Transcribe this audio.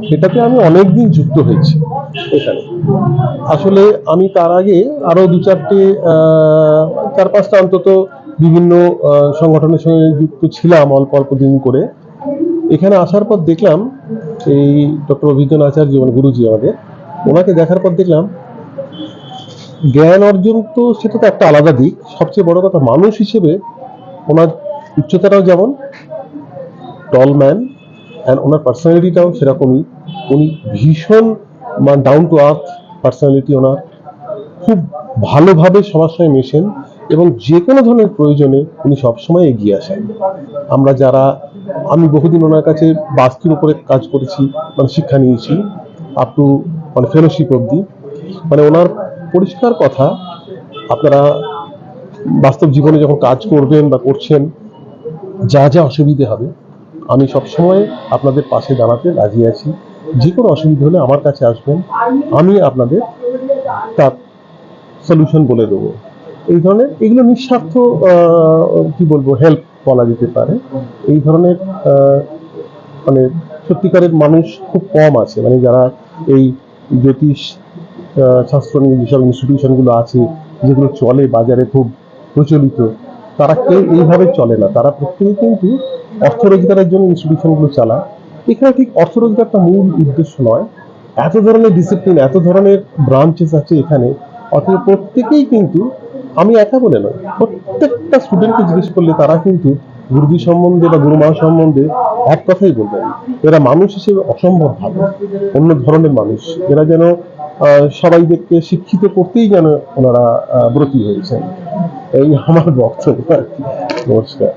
সেটাতে আমি অনেকদিন যুক্ত হয়েছি এখানে। আসলে আমি তার আগে আরো দু চারটে চার পাঁচটা অন্তত বিভিন্ন সংগঠনের সঙ্গে যুক্ত ছিলাম অল্প অল্প দিন করে। এখানে আসার পর দেখলাম এই ডক্টর অভিজ্ঞান আচার্য মানে গুরুজি আমাদের, ওনাকে দেখার পর দেখলাম জ্ঞান অর্জন তো সেটা তো একটা আলাদা দিক, সবচেয়ে বড় কথা মানুষ হিসেবে ওনার উচ্চতাটাও যেমন টল ম্যান, অ্যান্ড ওনার পার্সোনালিটিটাও সেরকমই। উনি ভীষণ ডাউন টু আর্থ পার্সোনালিটি ওনার, খুব ভালোভাবে সবার সঙ্গে মেশেন এবং যে কোনো ধরনের প্রয়োজনে উনি সবসময় এগিয়ে আসেন। আমরা যারা আমি বহুদিন ওনার কাছে বাস্তুর উপরে কাজ করেছি, মানে শিক্ষা নিয়েছি আপ টু মানে ফেলোশিপ অবধি। মানে ওনার পরিষ্কার কথা, আপনারা বাস্তব জীবনে যখন কাজ করবেন বা করছেন, যা যা অসুবিধে হবে আমি সবসময় আপনাদের পাশে দাঁড়াতে রাজি আছি। যে কোনো অসুবিধা হলে আমার কাছে আসবেন, আমি আপনাদের তার সলিউশন বলে দেবো। এই ধরনের এগুলো নিঃস্বার্থ কি বলবো হেল্প বলা যেতে পারে। এই ধরনের মানে সত্যিকারের মানুষ খুব কম আছে, মানে যারা এই জ্যোতিষ শাস্ত্র নিয়ে যেসব ইনস্টিটিউশনগুলো আছে, যেগুলো চলে বাজারে খুব প্রচলিত, তারা কেউ এইভাবে চলে না। তারা প্রত্যেকে কিন্তু অর্থ রোজগারের জন্য ইনস্টিটিউশনগুলো চালায়। এখানে ঠিক অর্থ রোজগারটা মূল উদ্দেশ্য নয়। এত ধরনের ডিসিপ্লিন, এত ধরনের ব্রাঞ্চেস আছে এখানে, অথচ প্রত্যেকেই কিন্তু, আমি একা বলে নয়, প্রত্যেকটা স্টুডেন্টকে জিজ্ঞেস করলে তারা কিন্তু গুরুজি সম্বন্ধে বা গুরুমা সম্বন্ধে এক কথাই বলবেন, এরা মানুষ হিসেবে অসম্ভব ভালো, অন্য ধরনের মানুষ। এরা যেন সবাইদেরকে শিক্ষিত করতেই যেন ওনারা ব্রতী হয়েছেন। এই আমার বক্তব্য আর কি। নমস্কার।